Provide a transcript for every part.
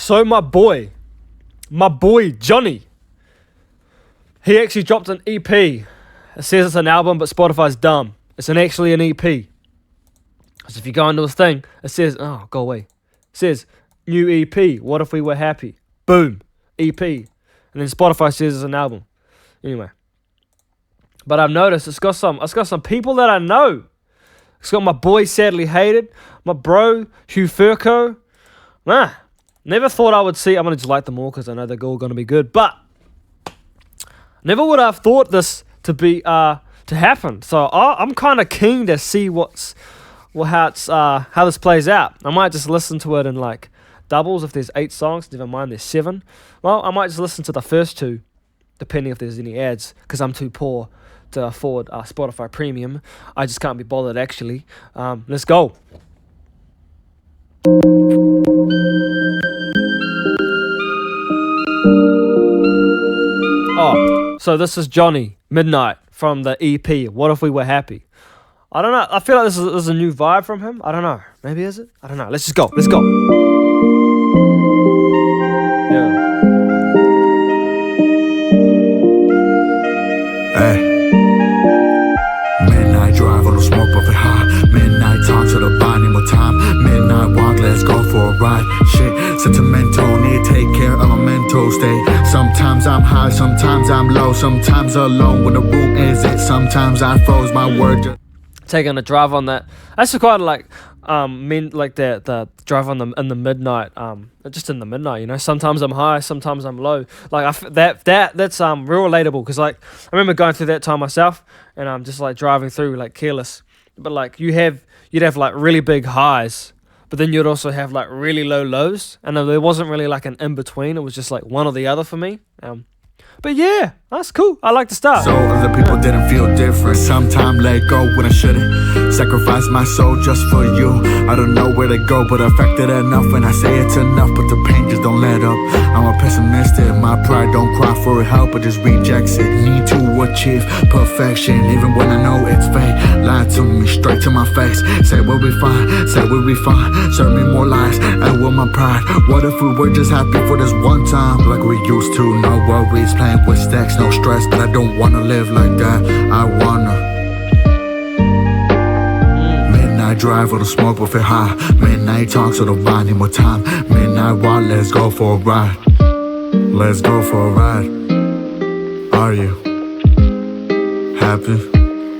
So my boy Jhonny, he actually dropped an EP. It says it's an album, but Spotify's dumb. It's actually an EP. Because if you go into his thing, it says, oh, go away. It says, new EP, What If We Were Happy? Boom, EP. And then Spotify says it's an album. Anyway. But I've noticed it's got some people that I know. It's got my boy Sadly Hated, my bro Hugh Furco. Never thought I would see. I'm going to just like them all because I know they're all going to be good. But never would I have thought this to be to happen. So I'm kind of keen to see how this plays out. I might just listen to it in like doubles if there's 8 songs. Never mind there's 7. Well, I might just listen to the first 2, depending if there's any ads, because I'm too poor to afford Spotify Premium. I just can't be bothered actually. Let's go. Oh, so this is Jhonny Midnight from the EP What If We Were Happy. I don't know. I feel like this is a new vibe from him. I don't know. Maybe is it? I don't know. Let's just go. Let's go. Yeah. Hey. Midnight drive on the smoke buffet high. Midnight talk to the body more time. Midnight walk, let's go for a ride. Shit, sentimental, need to take care of my mental state. Sometimes I'm high, sometimes I'm low, sometimes alone when the room is it. Sometimes I froze my word. Taking a drive on that. That's quite like the drive on in the midnight. Just in the midnight, you know. Sometimes I'm high, sometimes I'm low. Like that's real relatable because like I remember going through that time myself, and I'm just like driving through like careless. But like you'd have like really big highs, but then you'd also have like really low lows, and there wasn't really like an in between. It was just like one or the other for me. But yeah, that's cool. I like the start. So other people didn't feel different. Sometimes let go when I shouldn't. Sacrifice my soul just for you. I don't know where to go, but affected enough when I say it's enough. But the pain just don't let up. I'm a pessimistic. My pride don't cry for help, but just rejects it. Need to achieve perfection, even when I know it's fake. Lie to me straight to my face. Say we'll be fine, say we'll be fine. Serve me more lies, and with my pride. What if we were just happy for this one time, like we used to? No worries, playing with stacks, no stress, but I don't wanna live like that. I wanna midnight drive or the smoke buffet high. Midnight talk so the body more time. Midnight walk, let's go for a ride. Let's go for a ride. Are you happy?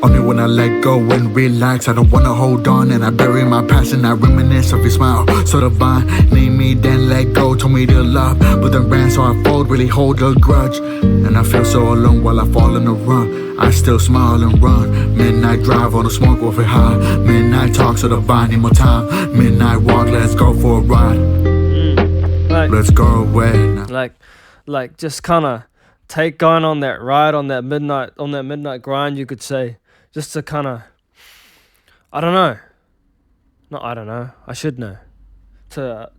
Only when I let go and relax. I don't wanna hold on and I bury my passion. I reminisce of your smile, so divine. Need me, then let go, told me to love, but then ran so I fold, really hold a grudge. And I feel so alone while I fall in the run. I still smile and run. Midnight drive on the smoke with it high. Midnight talk so divine, need more time. Midnight walk, let's go for a ride. Let's go away now. Like just kinda going on that ride, on that midnight grind, you could say. Just to kind of, I don't know. Not I don't know. I should know. To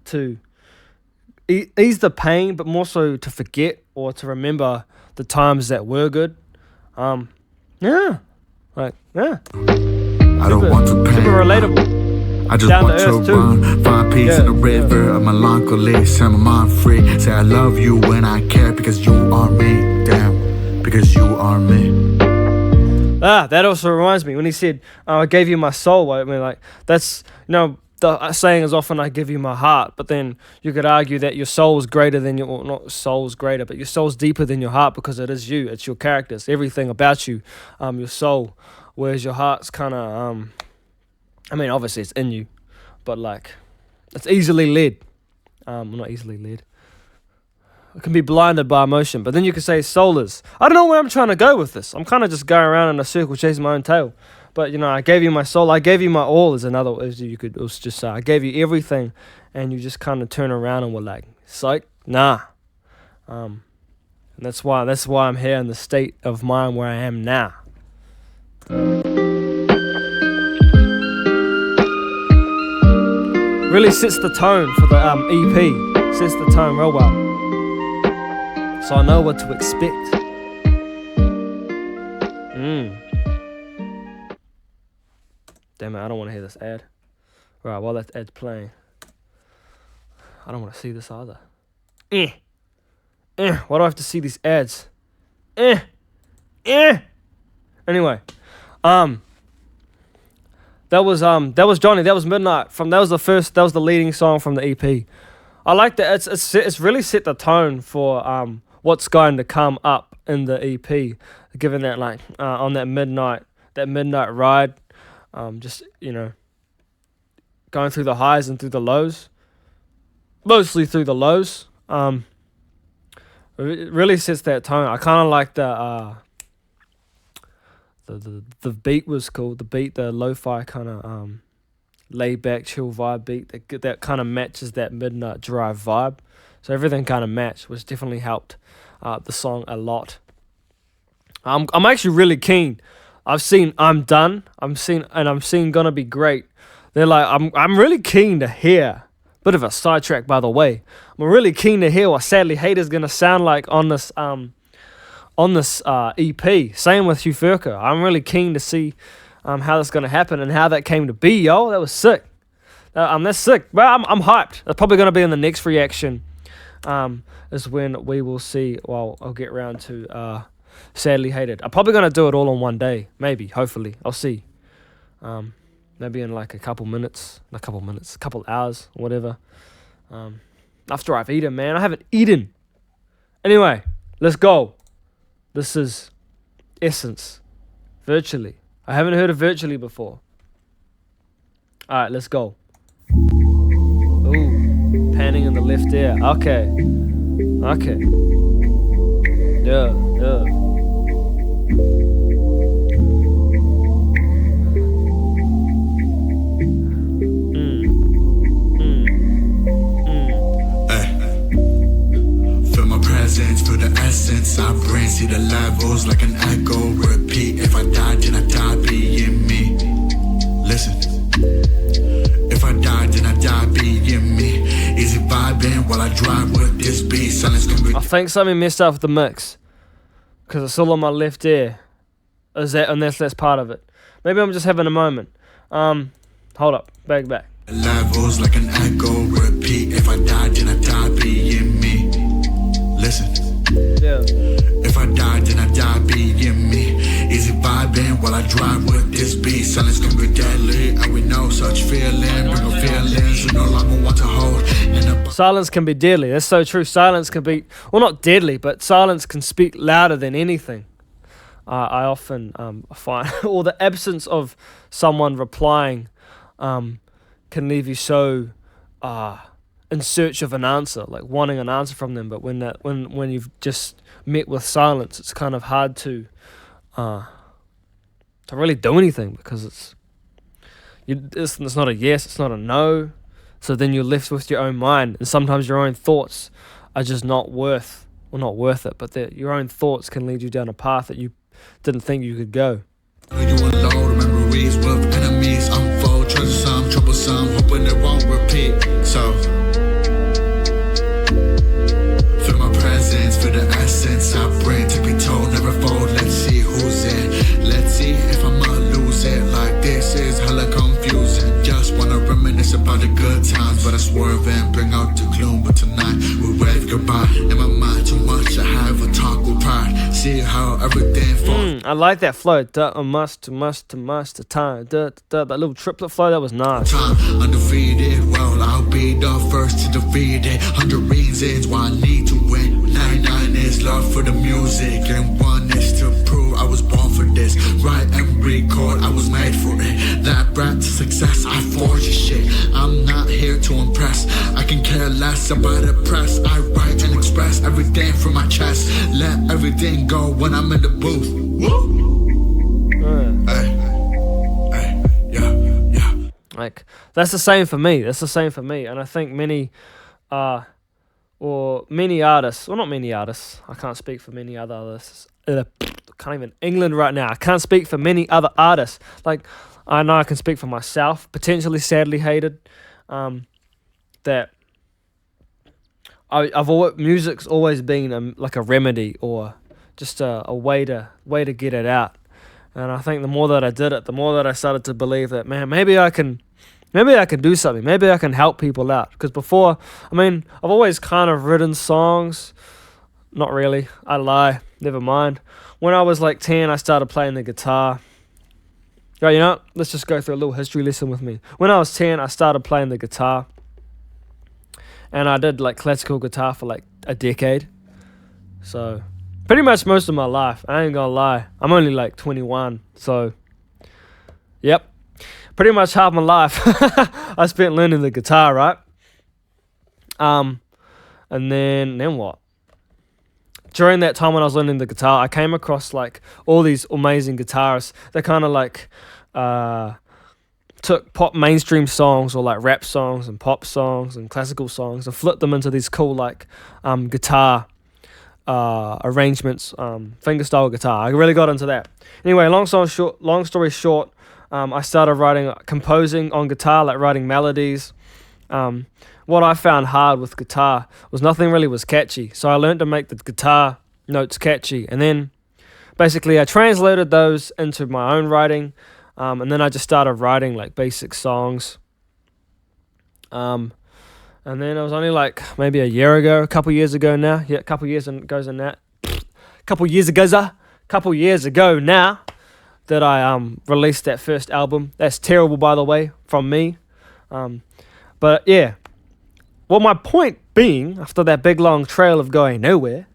ease the pain, but more so to forget or to remember the times that were good. Yeah. I don't want to pain. Super relatable. I just want to run, find peace in the river of melancholy, set my mind free. Say I love you when I care because you are me. Damn, because you are me. That also reminds me when he said, I gave you my soul. I mean, like, that's, the saying is often I give you my heart, but then you could argue that your soul is greater than not soul's greater, but your soul's deeper than your heart because it is you. It's your characters, everything about you, your soul, whereas your heart's kind of, obviously it's in you, but like, it's easily led. Not easily led. It can be blinded by emotion, but then you could say soulless. I don't know where I'm trying to go with this. I'm kind of just going around in a circle, chasing my own tail. But I gave you my soul. I gave you my all. Is another, as you could also just say. I gave you everything, and you just kind of turn around and were like, "Psych, nah." And that's why I'm here in the state of mind where I am now. Really sets the tone for the EP. Sets the tone real well. So I know what to expect. Damn it, I don't want to hear this ad. Right, while that ad's playing, I don't want to see this either. Why do I have to see these ads? Anyway, that was Jhonny. That was Midnight. That was the leading song from the EP. I like that. It's really set the tone for what's going to come up in the EP. Given that on that midnight ride, just going through the highs and through the lows, mostly through the lows. It really sets that tone. I kind of like the beat was cool. The beat, the lo-fi kind of laid back, chill vibe beat that kind of matches that midnight drive vibe. So everything kind of matched, which definitely helped the song a lot. I'm actually really keen. I've seen I'm Done. I'm seeing Gonna Be Great. They're like I'm really keen to hear. Bit of a sidetrack, by the way. I'm really keen to hear what Sadly Hate is gonna sound like on this EP. Same with Hugh Furker. I'm really keen to see how that's gonna happen and how that came to be, yo. That was sick. That's sick. Well, I'm hyped. That's probably gonna be in the next reaction. Is when we will see. Well, I'll get around to Sadly Hated. I'm probably gonna do it all in one day. Maybe, hopefully, I'll see. Maybe in like a couple hours, or whatever. After I've eaten, man. I haven't eaten. Anyway, let's go. This is Essence. Virtually. I haven't heard of Virtually before. Alright, let's go. Ooh, panning in the left ear. Okay. Yeah. For the essence I bring, see the levels like an echo, repeat. If I die, then I die being me. Listen. If I die, then I die being me. Easy vibing while I drive with this beat. Silence can be. I think something messed up with the mix, because it's all on my left ear. Unless that's part of it. Maybe I'm just having a moment. Hold up, back. Levels like an echo, repeat. If I die, then I die being me. Listen. Yeah. If I die, then I die being me. Easy vibing while I drive with this beat. Silence can be deadly, and we know such feeling. Bring no feelings we no longer want to hold. Silence can be deadly. That's so true. Silence can be, well, not deadly, but silence can speak louder than anything. I often find, or the absence of someone replying can leave you so in search of an answer, like wanting an answer from them. But when you've just met with silence, it's kind of hard to really do anything, because it's not a yes, it's not a no. So then you're left with your own mind, and sometimes your own thoughts are just not worth it. But your own thoughts can lead you down a path that you didn't think you could go. You unload memories with enemies, unfold, troublesome, hoping it won't repeat. So feel my presence, feel the essence I bring to be told, never fold. Let's see who's in. Let's see if I'ma lose it. Like this is hella confusing. Just wanna reminisce about the good times, but I swerve and bring out the gloom. But tonight we wave goodbye. In my mind too much, I have a talk with pride. See how everything falls. I like that flow. Must to time. That little triplet flow, that was nice. Time undefeated, well I'll be the first to defeat it. 100 reasons why I need to win. 99 is love for the music, and 1 is to prove I was born for this. Write and record, I was made for it. That brat to success, I forge this shit. I'm not here to impress, I can care less about the press. I write and express everything from my chest. Let everything go when I'm in the booth. Woo! Yeah. Like, that's the same for me. And I think many artists, well, not many artists, I can't speak for many other artists. Can't even England right now. I can't speak for many other artists. Like, I know I can speak for myself, potentially Sadly Hated. That music's always been like a remedy, or just a way to get it out. And I think the more that I did it, the more that I started to believe that, man, maybe I can maybe I can do something. Maybe I can help people out. Because before, I mean, I've always kind of written songs. Not really. I lie. Never mind. When I was like 10, I started playing the guitar. Right, you know, let's just go through a little history lesson with me. When I was 10, I started playing the guitar. And I did like classical guitar for like a decade. So, pretty much most of my life. I ain't gonna lie. I'm only like 21. So, yep. Pretty much half my life I spent learning the guitar, right? And then what? During that time when I was learning the guitar, I came across like all these amazing guitarists that kind of like took pop mainstream songs or like rap songs and pop songs and classical songs and flipped them into these cool like guitar arrangements, fingerstyle guitar. I really got into that. Anyway, long story short, I started composing on guitar, like writing melodies. What I found hard with guitar was nothing really was catchy. So I learned to make the guitar notes catchy. And then basically I translated those into my own writing. And then I just started writing like basic songs. And then it was only like maybe a couple years ago now. Yeah, a couple years ago now that I released that first album. That's terrible, by the way, from me. But yeah. Well, my point being, after that big long trail of going nowhere,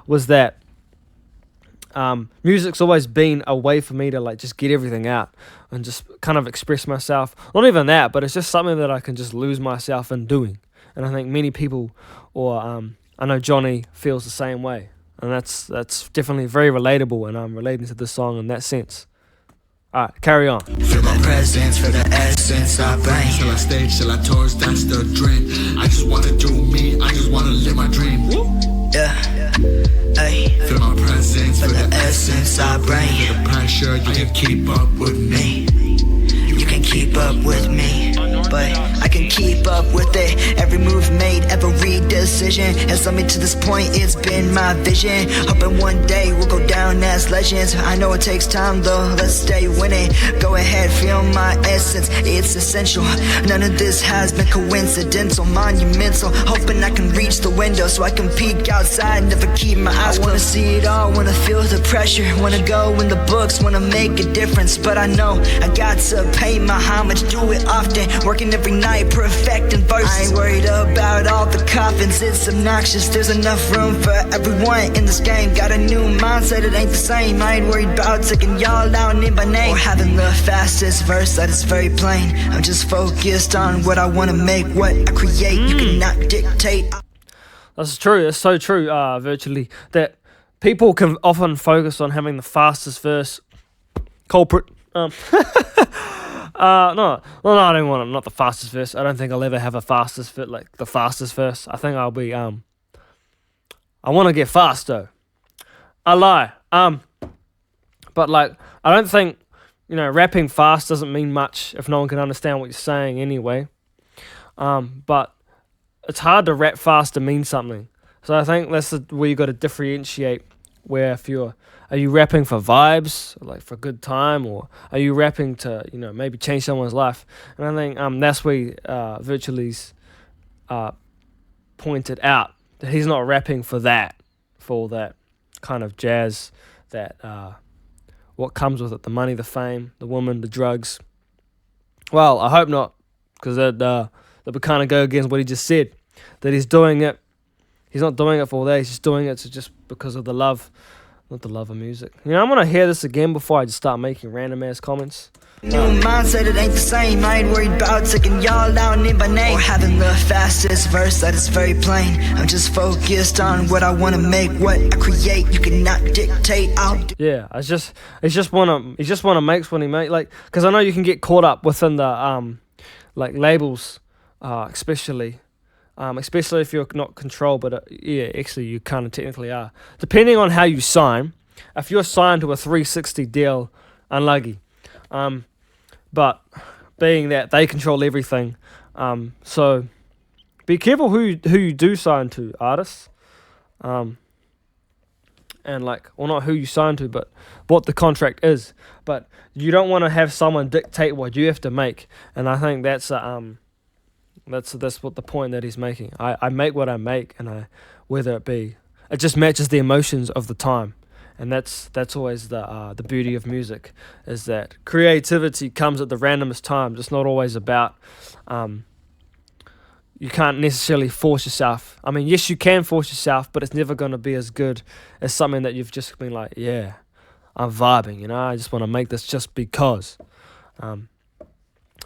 was that music's always been a way for me to like just get everything out and just kind of express myself. Not even that, but it's just something that I can just lose myself in doing. And I think many people, or I know Jhonny feels the same way, and that's definitely very relatable. And I'm relating to this song in that sense. All right, carry on. Feel my presence, feel the essence I bring. Till I stage, till I tours, that's the dream. I just wanna do me, I just wanna live my dream. Yeah, ay. Feel my presence, feel the essence I bring. Feel the pressure, you can keep up with me. You can keep up with me, but I can keep up with it. Every move made, every decision has led me to this point, it's been my vision. Hoping one day we'll go down as legends. I know it takes time though, let's stay winning. Go ahead, feel my essence, it's essential. None of this has been coincidental, monumental. Hoping I can reach the window so I can peek outside, never keep my eyes closed. I wanna see it all, wanna feel the pressure. Wanna go in the books, wanna make a difference. But I know I got to pay my homage, do it often. Working every night, perfecting verses. I ain't worried about all the coffins, it's obnoxious. There's enough room for everyone in this game. Got a new mindset, it ain't the same. I ain't worried about taking y'all out name by name, or having the fastest verse, that is very plain. I'm just focused on what I wanna make, what I create. You cannot dictate. That's true. It's so true, virtually, that people can often focus on having the fastest verse. Culprit. No, I don't want it. Not the fastest verse. I don't think I'll ever have the fastest verse. I think I'll be, I want to get fast, though. I lie. But, like, I don't think, rapping fast doesn't mean much if no one can understand what you're saying anyway. But it's hard to rap fast to mean something. So I think that's where you got to differentiate. Where are you rapping for vibes, like for a good time, or are you rapping to maybe change someone's life? And I think that's where Virtually's pointed out that he's not rapping for all that kind of jazz, that what comes with it, the money, the fame, the woman, the drugs. Well, I hope not, because that would kind of go against what he just said, that he's doing it. He's not doing it for all that. He's just doing it just because of the love, not the love of music. I'm going to hear this again before I just start making random ass comments. New mindset, it ain't the same. I ain't worried about taking y'all out name by name, or having the fastest verse, that is very plain. I'm just focused on what I want to make, what I create. You cannot dictate. Yeah, he just want to make when he make, like, because I know you can get caught up within the like labels, especially if you're not controlled, but yeah, actually you kind of technically are. Depending on how you sign, if you're signed to a 360 deal, unlucky. But being that they control everything, so be careful who you do sign to, artists. and like, well, not who you sign to, but what the contract is. But you don't want to have someone dictate what you have to make, and I think that's what the point that he's making. I make what I make, and whether it just matches the emotions of the time, and that's always the beauty of music, is that creativity comes at the randomest times. It's not always about you can't necessarily force yourself. I mean, yes, you can force yourself, but it's never going to be as good as something that you've just been like, yeah, I'm vibing, I just want to make this just because.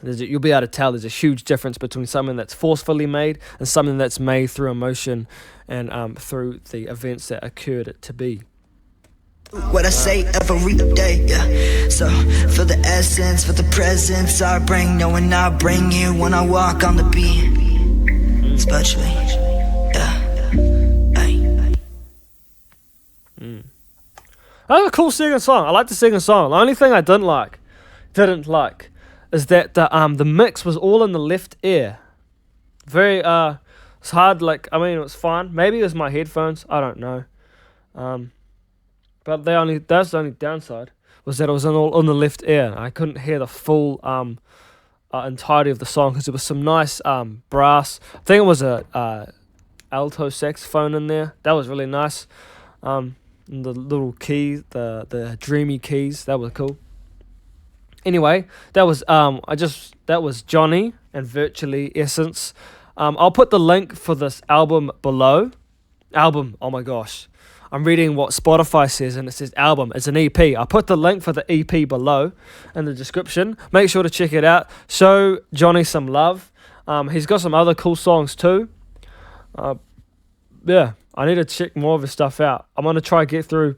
You'll be able to tell there's a huge difference between something that's forcefully made and something that's made through emotion and through the events that occurred it to be. What I say every day, yeah. So for the essence, for the presence I bring, knowing I bring you when I walk on the beat. Especially, yeah. Ay. That's a cool singing song. I like to sing a song. The only thing I didn't like is that the mix was all in the left ear. Very it's hard. Like, I mean, it was fine. Maybe it was my headphones. I don't know. But that's the only downside, was that it was all on the left ear. I couldn't hear the full entirety of the song, because there was some nice brass. I think it was a alto saxophone in there. That was really nice. And the little keys, the dreamy keys, that was cool. Anyway, that was Jhonny and Virtually Essence. I'll put the link for this album below. Oh my gosh. I'm reading what Spotify says, and it says album. It's an EP. I'll put the link for the EP below in the description. Make sure to check it out. Show Jhonny some love. He's got some other cool songs too. Yeah, I need to check more of his stuff out. I'm going to try to get through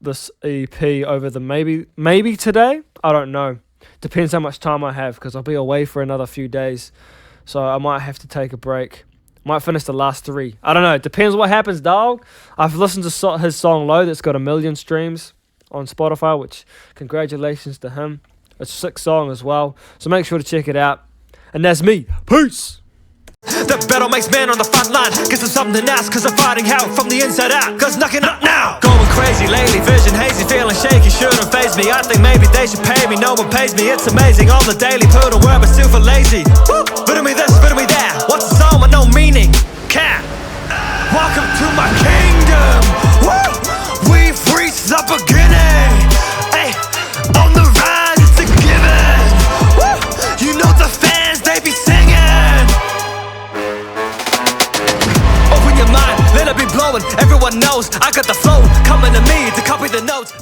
this EP over the maybe today. I don't know. Depends how much time I have, because I'll be away for another few days. So I might have to take a break. Might finish the last 3. I don't know. It depends what happens, dog. I've listened to his song Low, that's got 1 million streams on Spotify, which congratulations to him. It's a sick song as well. So make sure to check it out. And that's me. Peace. The battle makes man on the front line. Guess it's something else, cause I'm fighting hell from the inside out. Cause knocking up now. Going crazy lately, vision hazy, feeling shaky, shouldn't faze me. I think maybe they should pay me, no one pays me. It's amazing, on the daily, put in work but still feel lazy. Woo! Riddle me this, riddle me that. What's the song with no meaning? Cat. Welcome to my kingdom. Woo! We've reached the beginning. Hey, on the rise, it's a given. Woo! You know the fans, they be singing. Open your mind, let it be blowing. Everyone knows I got the flow coming to me to copy the notes.